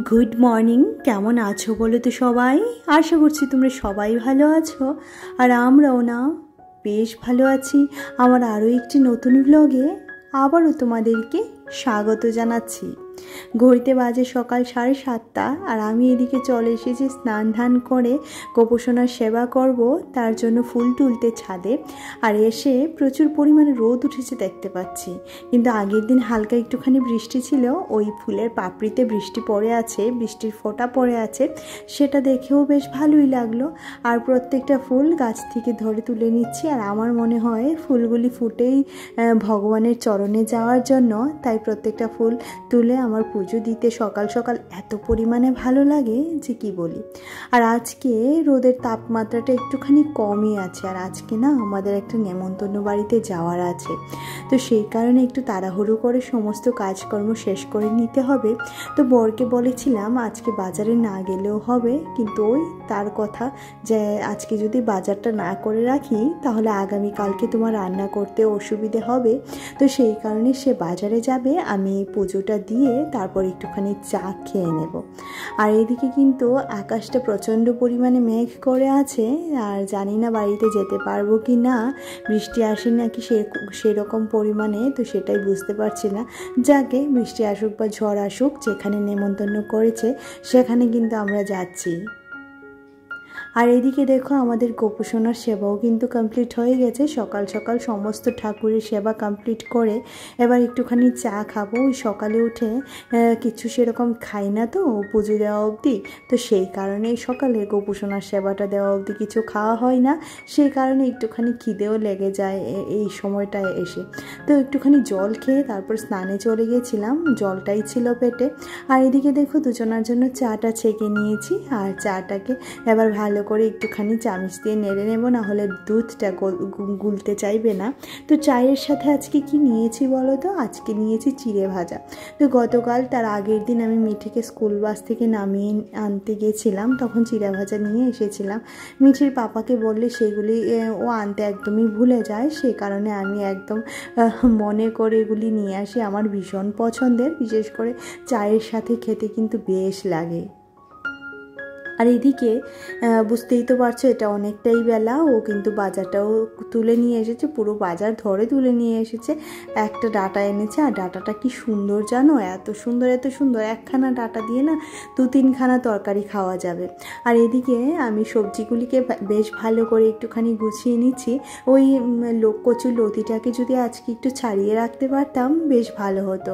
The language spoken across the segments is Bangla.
Good morning. কেমন আছো বলো তো সবাই? আশা করছি তোমরা সবাই ভালো আছো, আর আমরাও না বেশ ভালো আছি। আমার আরও একটি নতুন ব্লগে আবারও তোমাদেরকে স্বাগত জানাচ্ছি। ঘড়িতে বাজে সকাল 7:30, আর আমি এদিকে চলে এসেছি স্নান ধান করে গোপোষণার সেবা করব, তার জন্য ফুল তুলতে ছাদে। আর এসে প্রচুর পরিমাণে রোদ উঠেছে দেখতে পাচ্ছি, কিন্তু আগের দিন হালকা একটুখানি বৃষ্টি ছিল, ওই ফুলের পাপড়িতে বৃষ্টি পড়ে আছে, বৃষ্টির ফোঁটা পড়ে আছে, সেটা দেখেও বেশ ভালোই লাগলো। আর প্রত্যেকটা ফুল গাছ থেকে ধরে তুলে নিচ্ছি, আর আমার মনে হয় ফুলগুলি ফুটেই ভগবানের চরণে যাওয়ার জন্য, তাই প্রত্যেকটা ফুল তুলে আমার পুজো দিতে সকাল সকাল এত পরিমাণে ভালো লাগে যে কি বলি। আর আজকে রোদের তাপমাত্রাটা একটুখানি কমই আছে, আর আজকে না আমাদের একটা নেমন্তন্ন বাড়িতে যাওয়ার আছে, তো সেই কারণে একটু তাড়াহুড়ো করে সমস্ত কাজকর্ম শেষ করে নিতে হবে। তো বরকে বলেছিলাম আজকে বাজারে না গেলেও হবে, কিন্তু ওই তার কথা যে আজকে যদি বাজারটা না করে রাখি তাহলে আগামীকালকে তোমার রান্না করতে অসুবিধে হবে, তো সেই কারণে সে বাজারে যাবে, আমি পুজোটা দিয়ে তারপর একটুখানি চা খেয়ে নেব। আর এদিকে কিন্তু আকাশটা প্রচণ্ড পরিমাণে মেঘ করে আছে, আর জানি না বাড়িতে যেতে পারবো কি না, বৃষ্টি আসে নাকি সেরকম পরিমাণে, তো সেটাই বুঝতে পারছি না। যাকে বৃষ্টি আসুক বা ঝড় আসুক, যেখানে নেমন্তন্ন করেছে সেখানে কিন্তু আমরা যাচ্ছি। আর এদিকে দেখো আমাদের গোপোষণার সেবাও কিন্তু কমপ্লিট হয়ে গেছে। সকাল সকাল সমস্ত ঠাকুরের সেবা কমপ্লিট করে এবার একটুখানি চা খাবো। ওই সকালে উঠে কিছু সেরকম খাই না তো পুজো দেওয়া অবধি, তো সেই কারণে সকালে গোপোষণার সেবাটা দেওয়া অবধি কিছু খাওয়া হয় না, সেই কারণে একটুখানি খিদেও লেগে যায় এই সময়টায় এসে। তো একটুখানি জল খেয়ে তারপর স্নানে চলে গেছিলাম, জলটাই ছিল পেটে। আর এদিকে দেখো দুজনার জন্য চাটা ছেঁকে নিয়েছি, আর চাটাকে এবার ভালো করে একটুখানি চামচ দিয়ে নেড়ে নেব, না হলে দুধটা গুলতে চাইবে না। তো চায়ের সাথে আজকে কি নিয়েছি বলো তো? আজকে নিয়েছি চিড়ে ভাজা। তো গতকাল তার আগের দিন আমি মিঠিকে স্কুল বাস থেকে নামিয়ে আনতে গেছিলাম, তখন চিড়ে ভাজা নিয়ে এসেছিলাম। মিঠির পাপাকে বললে সেগুলি ও আনতে একদমই ভুলে যায়, সেই কারণে আমি একদম মনে করে এগুলি নিয়ে আসি। আমার ভীষণ পছন্দের, বিশেষ করে চায়ের সাথে খেতে কিন্তু বেশ লাগে। আর এদিকে বুঝতেই তো পারছো এটা অনেকটাই বেলা, ও কিন্তু বাজারটাও তুলে নিয়ে এসেছে, পুরো বাজার ধরে তুলে নিয়ে এসেছে। একটা ডাঁটা এনেছে, আর ডাঁটাটা কি সুন্দর জানো, এত সুন্দর এত সুন্দর, একখানা ডাঁটা দিয়ে না 2-3খানা তরকারি খাওয়া যাবে। আর এদিকে আমি সবজিগুলিকে বেশ ভালো করে একটুখানি গুছিয়ে নিচ্ছি। ওই কচুর লতিটাকে যদি আজকে একটু ছাড়িয়ে রাখতে পারতাম বেশ ভালো হতো,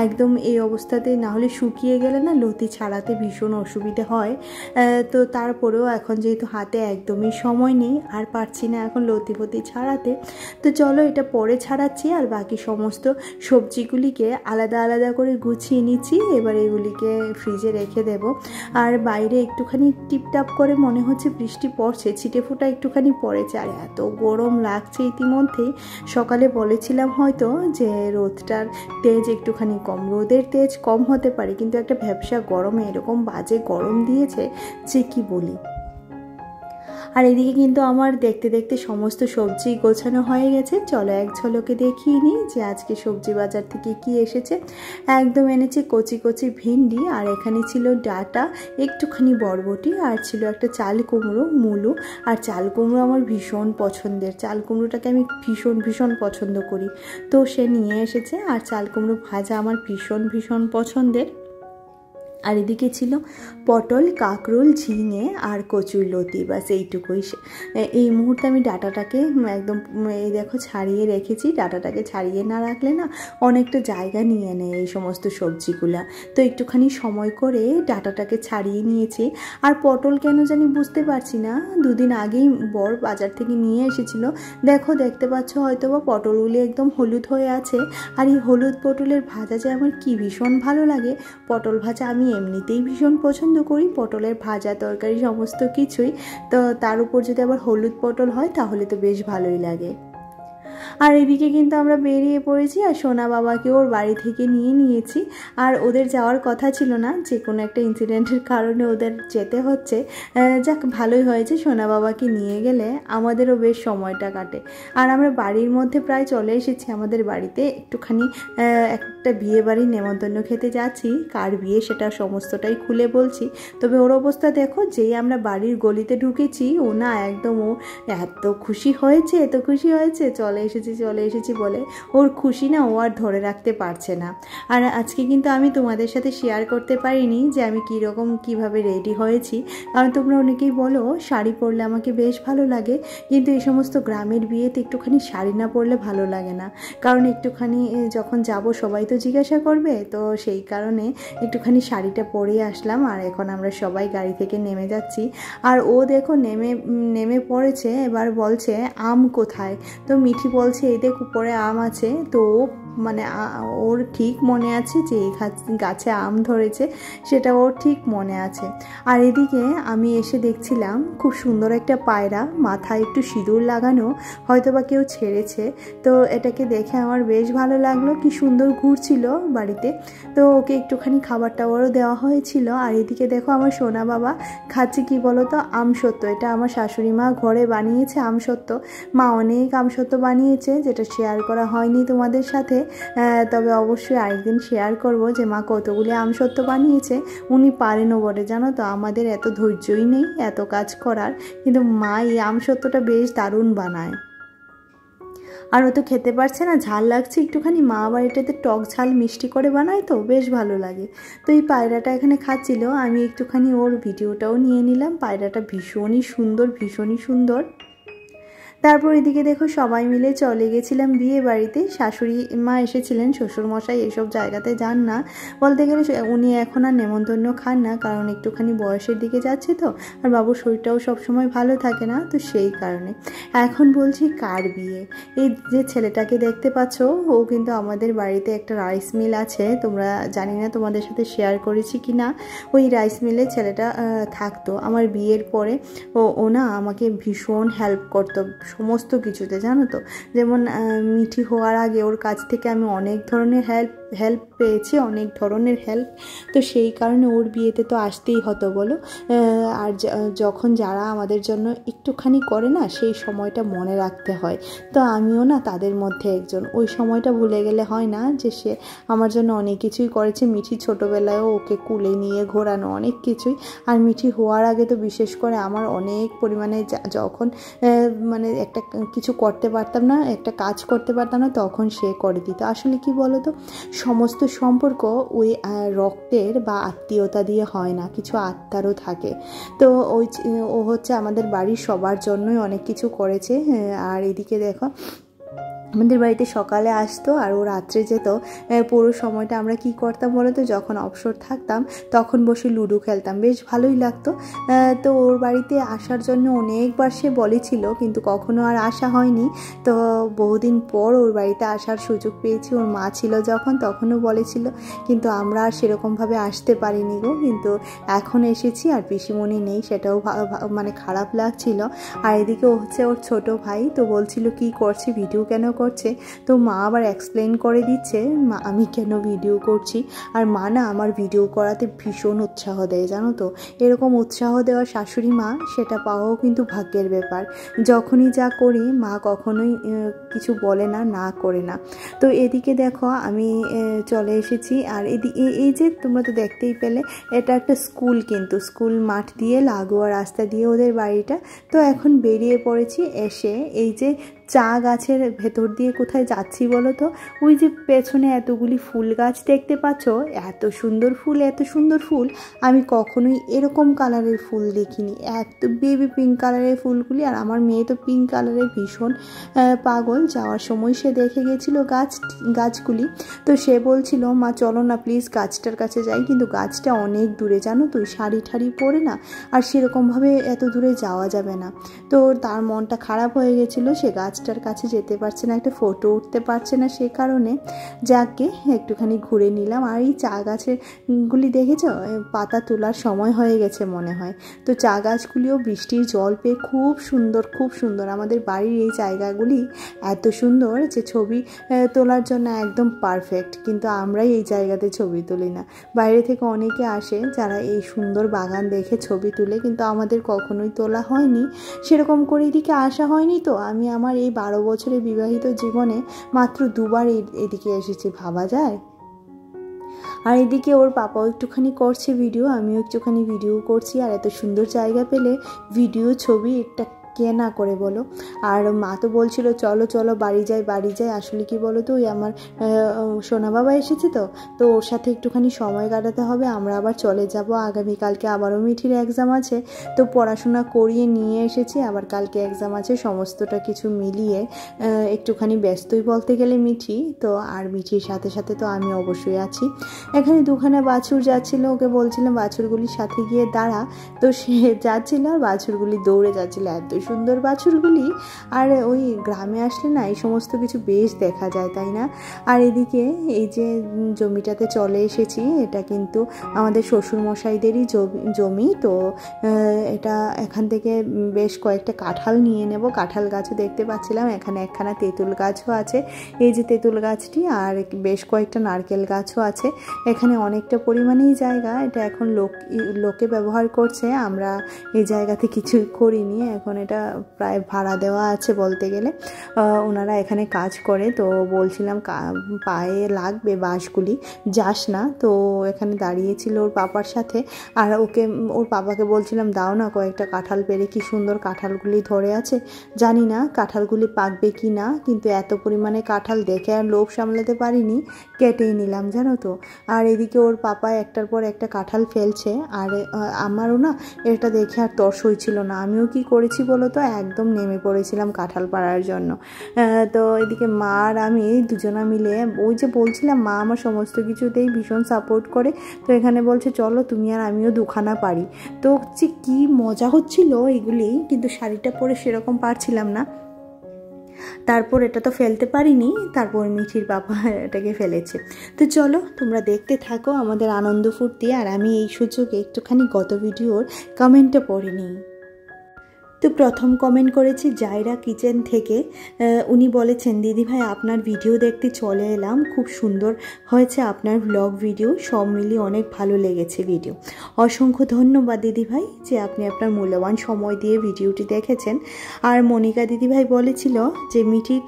একদম এই অবস্থাতে, না হলে শুকিয়ে গেলে না লতি ছাড়াতে ভীষণ অসুবিধে হয়। তো তারপরেও এখন যেহেতু হাতে একদমই সময় নেই, আর পারছি না এখন লতিপতি ছাড়াতে, তো চলো এটা পরে ছাড়াচ্ছি। আর বাকি সমস্ত সবজিগুলিকে আলাদা আলাদা করে গুছিয়ে নিচ্ছি, এবার এগুলিকে ফ্রিজে রেখে দেব। আর বাইরে একটুখানি টিপটাপ করে মনে হচ্ছে বৃষ্টি পড়ছে, ছিটে ফোঁটা একটুখানি পড়েছে, আর এত গরম লাগছে ইতিমধ্যেই। সকালে বলেছিলাম হয়তো যে রোদটার তেজ একটুখানি কম, রোদের তেজ কম হতে পারে, কিন্তু একটা ভ্যাপসা গরমে এরকম বাজে গরম দিয়েছে যে কি বলি। আর এদিকে কিন্তু আমার দেখতে দেখতে সমস্ত সবজি গোছানো হয়ে গেছে। চলো এক ঝলকে দেখিয়ে নিই যে আজকে সবজি বাজার থেকে কি এসেছে। একদম এনেছে কচি কচি ভিন্ডি, আর এখানে ছিল ডাঁটা, একটুখানি বরবটি, আর ছিল একটা চাল কুমড়ো, মূলো। আর চাল কুমড়ো আমার ভীষণ পছন্দের, চাল কুমড়োটাকে আমি ভীষণ ভীষণ পছন্দ করি, তো সে নিয়ে এসেছে। আর চাল কুমড়ো ভাজা আমার ভীষণ ভীষণ পছন্দের। আর এদিকে ছিল পটল, কাঁকরোল, ঝিঙে আর কচুরলতি, বাস এইটুকুই। এই মুহূর্তে আমি ডাঁটাটাকে একদম এই দেখো ছাড়িয়ে রেখেছি, ডাঁটাটাকে ছাড়িয়ে না রাখলে না অনেকটা জায়গা নিয়ে নেয় এই সমস্ত সবজিগুলা, তো একটুখানি সময় করে ডাঁটাটাকে ছাড়িয়ে নিয়েছি। আর পটল কেন জানি বুঝতে পারছি না, 2 দিন আগেই বর বাজার থেকে নিয়ে এসেছিল, দেখো দেখতে পাচ্ছ হয়তো বা পটলগুলি একদম হলুদ হয়ে আছে। আর এই হলুদ পটলের ভাজা যে আমার কি ভীষণ ভালো লাগে, পটল ভাজা আমি এমনিতেই ভীষণ পছন্দ করি, পটলের ভাজা তরকারি সমস্ত কিছুই, তো তার উপর যদি আবার হলুদ পটল হয় তাহলে তো বেশ ভালোই লাগে। আর এদিকে কিন্তু আমরা বেরিয়ে পড়েছি, আর সোনা বাবাকে ওর বাড়ি থেকে নিয়ে নিয়েছি। আর ওদের যাওয়ার কথা ছিল না, যে কোনো একটা ইনসিডেন্টের কারণে ওদের যেতে হচ্ছে। যাক ভালোই হয়েছে, সোনা বাবাকে নিয়ে গেলে আমাদেরও বেশ সময়টা কাটে। আর আমরা বাড়ির মধ্যে প্রায় চলে এসেছি, আমাদের বাড়িতে একটুখানি একটা বিয়ে বাড়ির নেমন্তন্ন খেতে যাচ্ছি, কার বিয়ে সেটা সমস্তটাই খুলে বলছি। তবে ওর অবস্থা দেখো, যেই আমরা বাড়ির গলিতে ঢুকেছি ও না একদম ও এত খুশি হয়েছে, এত খুশি হয়েছে, চলে এসেছি বলে ওর খুশি না ও আর ধরে রাখতে পারছে না। আর আজকে কিন্তু আমি তোমাদের সাথে শেয়ার করতে পারিনি যে আমি কীভাবে রেডি হয়েছি, কারণ তোমরা অনেকেই বলো শাড়ি পরলে আমাকে বেশ ভালো লাগে, কিন্তু এই সমস্ত গ্রামের বিয়েতে একটুখানি শাড়ি না পরলে ভালো লাগে না, কারণ একটুখানি যখন যাব সবাই তো জিজ্ঞাসা করবে, তো সেই কারণে একটুখানি শাড়িটা পরে আসলাম। আর এখন আমরা সবাই গাড়ি থেকে নেমে যাচ্ছি, আর ও দেখো নেমে পড়েছে, এবার বলছে আম কোথায়, তো মিঠি বলছে এই দেখ উপরে আম আছে। তো মানে ওর ঠিক মনে আছে যে এই গাছে আম ধরেছে, সেটা ওর ঠিক মনে আছে। আর এদিকে আমি এসে দেখছিলাম খুব সুন্দর একটা পায়রা, মাথায় একটু সিঁদুর লাগানো, হয়তো বা কেউ ছেড়েছে, তো এটাকে দেখে আমার বেশ ভালো লাগলো, কি সুন্দর ঘুরছিল বাড়িতে। তো ওকে একটুখানি খাবার টাবারও দেওয়া হয়েছিল। আর এদিকে দেখো আমার সোনা বাবা খাচ্ছে কি বলো তো, আমসত্ত্ব। এটা আমার শাশুড়ি মা ঘরে বানিয়েছে আমসত্ত্ব। মা অনেক আমসত্ত্ব বানিয়েছে, যেটা শেয়ার করা হয়নি তোমাদের সাথে, তবে অবশ্যই আরেকদিন শেয়ার করব যে মা কতগুলি আমসত্ত্ব বানিয়েছে। উনি পারেনও বটে, জানো তো, আমাদের এত ধৈর্যই নেই এত কাজ করার, কিন্তু মা এই আমসত্ত্বটা বেশ দারুণ বানায়। আর ও তো খেতে পারছে না, ঝাল লাগছে একটুখানি, মা আবার এটাতে টক ঝাল মিষ্টি করে বানায়, তো বেশ ভালো লাগে। তো এই পায়রাটা এখানে খাচ্ছিল, আমি একটুখানি ওর ভিডিওটাও নিয়ে নিলাম। পায়রাটা ভীষণই সুন্দর। তারপর এদিকে দেখো সবাই মিলে চলে গেছিলাম বিয়ে বাড়িতে। শাশুড়ি মা এসেছিলেন, শ্বশুরমশাই এসব জায়গাতে যান না, বলতে গেলে উনি এখন আর নেমন্তন্ন খান না, কারণ একটুখানি বয়সের দিকে যাচ্ছে তো, আর বাবুর শরীরটাও সবসময় ভালো থাকে না, তো সেই কারণে। এখন বলছি কার বিয়ে। এই যে ছেলেটাকে দেখতে পাচ্ছ, ও কিন্তু আমাদের বাড়িতে একটা রাইস মিল আছে, তোমরা জানি না তোমাদের সাথে শেয়ার করেছি কি না। ওই রাইস মিলে ছেলেটা থাকতো আমার বিয়ের পরে। ও না আমাকে ভীষণ হেল্প করতো সমস্ত কিছুতে, জানো তো। যেমন মিঠি হওয়ার আগে ওর কাছ থেকে আমি অনেক ধরনের হেল্প পেয়েছি, অনেক ধরনের হেল্প। তো সেই কারণে ওর বিয়েতে তো আসতেই হতো বলো। আর যখন যারা আমাদের জন্য একটুখানি করে না, সেই সময়টা মনে রাখতে হয়। তো আমিও না তাদের মধ্যে একজন। ওই সময়টা ভুলে গেলে হয় না যে সে আমার জন্য অনেক কিছুই করেছে। মিঠি ছোটোবেলায়ও ওকে কুলে নিয়ে ঘোরানো, অনেক কিছুই। আর মিঠি হওয়ার আগে তো বিশেষ করে আমার অনেক পরিমাণে যখন মানে একটা কিছু করতে পারতাম না, একটা কাজ করতে পারতাম না, তখন সে করে দিত। আসলে কি বলো তো, সমস্ত সম্পর্ক ওই রক্তের বা আত্মীয়তা দিয়ে হয় না, কিছু আত্মারও থাকে। তো ও হচ্ছে আমাদের বাড়ির সবার জন্যই অনেক কিছু করেছে। আর এদিকে দেখো আমাদের বাড়িতে সকালে আসতো আর ও রাত্রে যেত। পুরো সময়টা আমরা কি করতাম বলো তো, যখন অবসর থাকতাম তখন বসে লুডো খেলতাম, বেশ ভালোই লাগতো। তো ওর বাড়িতে আসার জন্য অনেকবার সে বলেছিল, কিন্তু কখনো আর আসা হয়নি। তো বহুদিন পর ওর বাড়িতে আসার সুযোগ পেয়েছি, ওর মা ছিল যখন তখনও বলেছিল, কিন্তু আমরা আর সেরকমভাবে আসতে পারিনি গো। কিন্তু এখন এসেছি, আর পিসিমণি নেই, সেটাও মানে খারাপ লাগছিল। আর এদিকে ও হচ্ছে ওর ছোট ভাই, তো বলছিল কি করছে, ভিডিও কেন করছে। তো মা আবার এক্সপ্লেন করে দিচ্ছে মা আমি কেন ভিডিও করছি। আর মা না আমার ভিডিও করাতে ভীষণ উৎসাহ দেয়, জানো তো। এরকম উৎসাহ দেওয়া শাশুড়ি মা, সেটা পাওয়াও কিন্তু ভাগ্যের ব্যাপার। যখনই যা করি মা কখনোই কিছু বলে না করে না। তো এদিকে দেখো আমি চলে এসেছি। আর এই যে তোমরা তো দেখতেই পেলে, এটা একটা স্কুল, কিন্তু স্কুল মাঠ দিয়ে লাগোয়া রাস্তা দিয়ে ওদের বাড়িটা। তো এখন বেরিয়ে পড়েছি। এসে এই যে চা গাছের ভেতর দিয়ে কোথায় যাচ্ছি বলো তো, ওই যে পেছনে এতগুলি ফুল গাছ দেখতে পাচ্ছ, এত সুন্দর ফুল আমি কখনোই এরকম কালারের ফুল দেখিনি। এত বেবি পিঙ্ক কালারের ফুলগুলি। আর আমার মেয়ে তো পিঙ্ক কালারের ভীষণ পাগল। যাওয়ার সময় সে দেখে গেছিলো গাছগুলি, তো সে বলছিল মা চলো না প্লিজ গাছটার কাছে যাই, কিন্তু গাছটা অনেক দূরে, জানো তো, শাড়ি ঠাড়ি পরে না, আর সেরকমভাবে এত দূরে যাওয়া যাবে না। তো তার মনটা খারাপ হয়ে গেছিলো, সে গাছটার কাছে যেতে পারছে না, একটা ফটো উঠতে পারছে না, সে কারণে যাকে একটুখানি ঘুরে নিলাম। আর এই চা গাছগুলি দেখেছ, পাতা তোলার সময় হয়ে গেছে মনে হয়। তো চা গাছগুলিও বৃষ্টির জল পেয়ে খুব সুন্দর। আমাদের বাড়ির এই জায়গাগুলি এত সুন্দর যে ছবি তোলার জন্য একদম পারফেক্ট, কিন্তু আমরাই এই জায়গাতে ছবি তুলি না। বাইরে থেকে অনেকে আসে যারা এই সুন্দর বাগান দেখে ছবি তুলে, কিন্তু আমাদের কখনোই তোলা হয়নি, সেরকম করে এদিকে আসা হয়নি। তো আমি আমার এই 12 বছরের বিবাহিত জীবনে মাত্র 2বার এদিকে এসেছি, ভাবা যায়। আর এদিকে ওর পাপাও একটুখানি করছে ভিডিও, আমিও একটুখানি ভিডিও করছি। আর এত সুন্দর জায়গা পেলে ভিডিও ছবি একটা কে না করে বলো। আর মা তো বলছিল চলো চলো বাড়ি যাই। আসলে কি বলো তো, ওই আমার সোনা বাবা এসেছে তো ওর সাথে একটুখানি সময় কাটাতে হবে। আমরা আবার চলে যাব আগামীকালকে, আবারও মিঠির এক্সাম আছে, তো পড়াশোনা করিয়ে নিয়ে এসেছি, আবার কালকে এক্সাম আছে। সমস্তটা কিছু মিলিয়ে একটুখানি ব্যস্তই বলতে গেলে মিঠি তো। আর মিঠির সাথে সাথে তো আমি অবশ্যই আছি। এখানে দুখানা বাছুর যাচ্ছিল, ওকে বলছিলাম বাছুরগুলির সাথে গিয়ে দাঁড়া, তো সে যাচ্ছিল আর বাছুরগুলি দৌড়ে যাচ্ছিল। এত সুন্দর বাছুরগুলি। আর ওই গ্রামে আসলে না এই সমস্ত কিছু বেশ দেখা যায়, তাই না? আর এদিকে এই যে জমিটাতে চলে এসেছি, এটা কিন্তু আমাদের শ্বশুরমশাইদেরই জমি তো। এটা এখান থেকে বেশ কয়েকটা কাঁঠাল নিয়ে নেব। কাঁঠাল গাছও দেখতে পাচ্ছিলাম, এখানে একখানা তেঁতুল গাছও আছে, এই যে তেঁতুল গাছটি, আর বেশ কয়েকটা নারকেল গাছও আছে। এখানে অনেকটা পরিমাণেই জায়গা, এটা এখন লোকে ব্যবহার করছে, আমরা এই জায়গাতে কিছু করিনি। এখন এটা প্রায় ভাড়া দেওয়া আছে বলতে গেলে। ওনারা এখানে কাজ করে, তো বলছিলাম পায়ে লাগবে বাঁশগুলি, যাস না। তো এখানে দাঁড়িয়েছিল ওর পাপার সাথে, আর ওর পাপাকে বলছিলাম দাও না কয়েকটা কাঁঠাল পেরে, কি সুন্দর কাঁঠালগুলি ধরে আছে। জানি না কাঁঠালগুলি পাকবে কি না, কিন্তু এত পরিমাণে কাঁঠাল দেখে আর লোভ সামলাতে পারিনি, কেটেই নিলাম জানো তো। আর এদিকে ওর পাপা একটার পর একটা কাঁঠাল ফেলছে, আর আমারও না এটা দেখে আর তর্স হয়েছিল না। আমিও কি করেছি বলো তো, একদম নেমে পড়েছিলাম কাঁঠাল পাড়ার জন্য। তো এদিকে মা আর আমি দুজনা মিলে, ওই যে বলছিলাম মা আমার সমস্ত কিছুতেই ভীষণ সাপোর্ট করে, তো এখানে বলছে চলো তুমি আর আমিও দুখানা পারি। তো হচ্ছে কি মজা হচ্ছিল এগুলি, কিন্তু শাড়িটা পরে সেরকম পারছিলাম না। তারপর এটা তো ফেলতে পারিনি, তারপর মিঠির বাবা এটাকে ফেলেছে। তো চলো তোমরা দেখতে থাকো আমাদের আনন্দ ফুর্তি। আর আমি এই সুযোগে একটুখানি গত ভিডিওর কমেন্টটা পড়ে নিই। তো প্রথম কমেন্ট করেছি জায়রা কিচেন থেকে। উনি বলেছেন দিদিভাই আপনার ভিডিও দেখতে চলে এলাম, খুব সুন্দর হয়েছে আপনার ব্লগ ভিডিও, সব মিলিয়ে অনেক ভালো লেগেছে ভিডিও। অসংখ্য ধন্যবাদ দিদিভাই যে আপনি আপনার মূল্যবান সময় দিয়ে ভিডিওটি দেখেছেন। আর মনিকা দিদিভাই বলেছিল যে মিঠির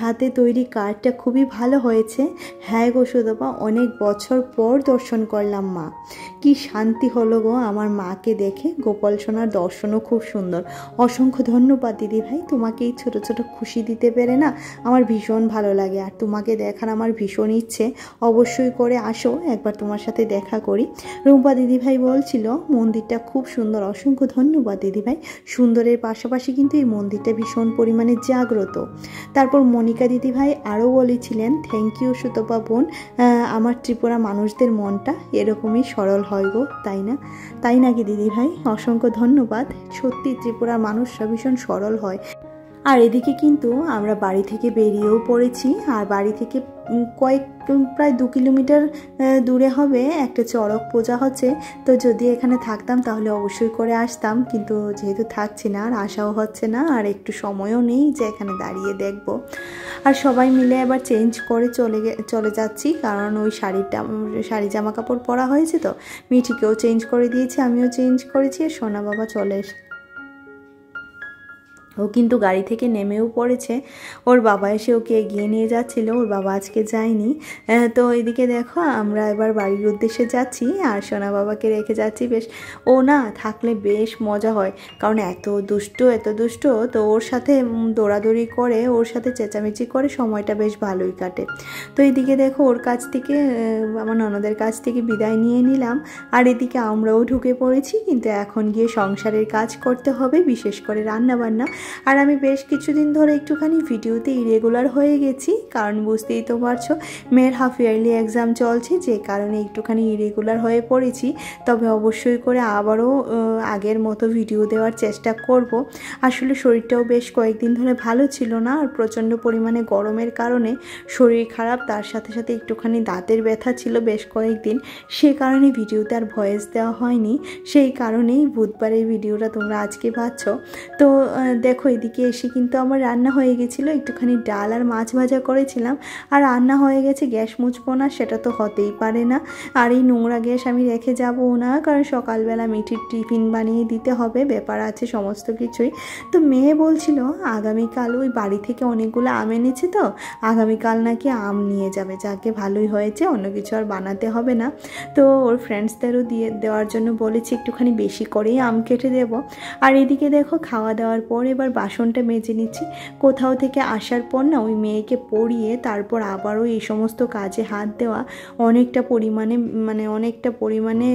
হাতে তৈরি কার্ডটা খুবই ভালো হয়েছে। হ্যাঁ গো সুদপা, অনেক বছর পর দর্শন করলাম মা, কি শান্তি হলো গো আমার মাকে দেখে। গোপাল সোনার দর্শনও খুব সুন্দর। অসংখ্য ধন্যবাদ দিদিভাই, তোমাকে এই ছোটো ছোটো খুশি দিতে পেরে না আমার ভীষণ ভালো লাগে। আর তোমাকে দেখার আমার ভীষণ ইচ্ছে, অবশ্যই করে আসো, একবার তোমার সাথে দেখা করি। রুম্পা দিদিভাই বলছিল মন্দিরটা খুব সুন্দর। অসংখ্য ধন্যবাদ দিদিভাই, সুন্দরের পাশাপাশি কিন্তু এই মন্দিরটা ভীষণ পরিমাণে জাগ্রত। তারপর মনিকা দিদিভাই আরও বলেছিলেন থ্যাংক ইউ সুতপা বোন, আমার ত্রিপুরা মানুষদের মনটা এরকমই সরল হয় গো, তাই না? তাই নাকি দিদিভাই? অসংখ্য ধন্যবাদ। সত্যি ত্রিপুরার মানুষরা ভীষণ সরল হয়। আর এদিকে কিন্তু আমরা বাড়ি থেকে বেরিয়েও পড়েছি। আর বাড়ি থেকে প্রায় 2 কিলোমিটার দূরে হবে একটা চড়ক পূজা হচ্ছে। তো যদি এখানে থাকতাম তাহলে অবশ্যই করে আসতাম, কিন্তু যেহেতু থাকছি না আর আসাও হচ্ছে না, আর একটু সময়ও নেই যে এখানে দাঁড়িয়ে দেখব। আর সবাই মিলে এবার চেঞ্জ করে চলে যাচ্ছি, কারণ ওই শাড়ি জামা কাপড় পরা হয়েছে, তো মিঠিকেও চেঞ্জ করে দিয়েছি, আমিও চেঞ্জ করেছি। আর সোনা বাবা চলে এসে ও কিন্তু গাড়ি থেকে নেমেও পড়েছে। ওর বাবা এসে ওকে এগিয়ে নিয়ে যাচ্ছিল, ওর বাবা আজকে যায়নি। তো এদিকে দেখো আমরা এবার বাড়ির উদ্দেশ্যে যাচ্ছি, আর সোনা বাবাকে রেখে যাচ্ছি। বেশ ও না থাকলে বেশ মজা হয়, কারণ এত দুষ্ট তো ওর সাথে দৌড়াদৌড়ি করে, ওর সাথে চেঁচামেচি করে সময়টা বেশ ভালোই কাটে। তো এদিকে দেখো ওর কাছ থেকে আমার ননদের কাছ থেকে বিদায় নিয়ে নিলাম। আর এদিকে আমরাও ঢুকে পড়েছি, কিন্তু এখন গিয়ে সংসারের কাজ করতে হবে, বিশেষ করে রান্নাবান্না। আর আমি বেশ কিছুদিন ধরে একটুখানি ভিডিওতে ইরেগুলার হয়ে গেছি, কারণ বুঝতেই তো পারছো মেয়ের হাফ ইয়ারলি এক্সাম চলছে, যে কারণে একটুখানি ইরেগুলার হয়ে পড়েছি। তবে অবশ্যই করে আবারও আগের মতো ভিডিও দেওয়ার চেষ্টা করব। আসলে শরীরটাও বেশ কয়েকদিন ধরে ভালো ছিল না, আর প্রচণ্ড পরিমাণে গরমের কারণে শরীর খারাপ, তার সাথে সাথে একটুখানি দাঁতের ব্যথা ছিল বেশ কয়েকদিন, সে কারণে ভিডিওতে আর ভয়েস দেওয়া হয়নি। সেই কারণেই বুধবারের ভিডিওটা তোমরা আজকে পাচ্ছ। তো দেখো এদিকে এসে কিন্তু আমার রান্না হয়ে গেছিলো, একটুখানি ডাল আর মাছ ভাজা করেছিলাম আর রান্না হয়ে গেছে। গ্যাস মুছবো না সেটা তো হতেই পারে না, আর এই নোংরা গ্যাস আমি রেখে যাবো না, কারণ সকালবেলা মিঠির টিফিন বানিয়ে দিতে হবে, ব্যাপার আছে সমস্ত কিছুই। তো মেয়ে বলছিল আগামীকাল ওই বাড়ি থেকে অনেকগুলো আম এনেছে, তো আগামীকাল নাকি আম নিয়ে যাবে। যাকে ভালোই হয়েছে, অন্য কিছু আর বানাতে হবে না। তো ওর ফ্রেন্ডসদেরও দেওয়ার জন্য বলেছি, একটুখানি বেশি করেই আম কেটে দেব। আর এদিকে দেখো খাওয়া দাওয়ার পর এবার বাসনটা মেজে নিচ্ছি। কোথাও থেকে আসার পর না ওই মেয়েকে পড়িয়ে তারপর আবারও এই সমস্ত কাজে হাত দেওয়া অনেকটা পরিমাণে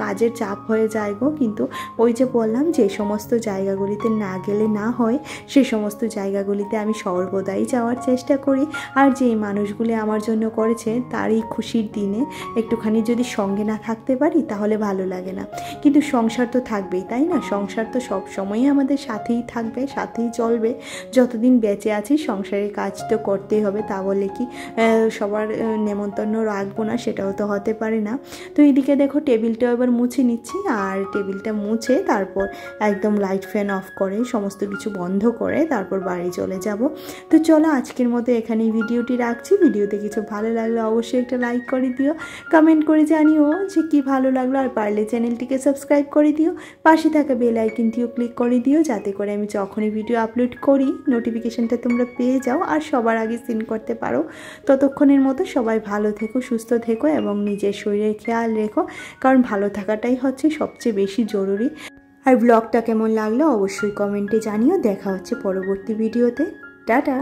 কাজের চাপ হয়ে যায় গো। কিন্তু ওই যে বললাম যে সমস্ত জায়গাগুলিতে না গেলে না হয়, সেই সমস্ত জায়গাগুলিতে আমি সর্বদাই যাওয়ার চেষ্টা করি। আর যেই মানুষগুলি আমার জন্য করেছে তারই খুশির দিনে একটুখানি যদি সঙ্গে না থাকতে পারি তাহলে ভালো লাগে না। কিন্তু সংসার তো থাকবেই, তাই না? সংসার তো সব সময়ই আমাদের সাথেই থাকবে, সাথেই চলবে। যতদিন বেঁচে আছি সংসারের কাজ তো করতেই হবে, তা বলে কি সবার নেমন্তন্ন রাখবো না, সেটাও তো হতে পারে না। তো এইদিকে দেখো টেবিলটাও এবার মুছে নিচ্ছি, আর টেবিলটা মুছে তারপর একদম লাইট ফ্যান অফ করে সমস্ত কিছু বন্ধ করে তারপর বাড়ি চলে যাব। তো চলো আজকের মতো এখানেই ভিডিওটি রাখছি। ভিডিওতে কিছু ভালো লাগলে অবশ্যই একটা লাইক করে দিও, কমেন্ট করে জানিও যে কি ভালো লাগলো, আর পারলে চ্যানেলটিকে সাবস্ক্রাইব করে দিও, পাশে থাকা বেল আইকনটিও ক্লিক করে দিও, যাতে করে আমি যখনই ভিডিও আপলোড করি নোটিফিকেশনটা তোমরা পেয়ে যাও আর সবার আগে সিন করতে পারো। ততক্ষণের মতো সবাই ভালো থেকো, সুস্থ থেকো এবং নিজের শরীরের খেয়াল রেখো, কারণ ভালো থাকাটাই হচ্ছে সবচেয়ে বেশি জরুরি। আর ব্লগটা কেমন লাগলো অবশ্যই কমেন্টে জানিও। দেখা হচ্ছে পরবর্তী ভিডিওতে। টাটা।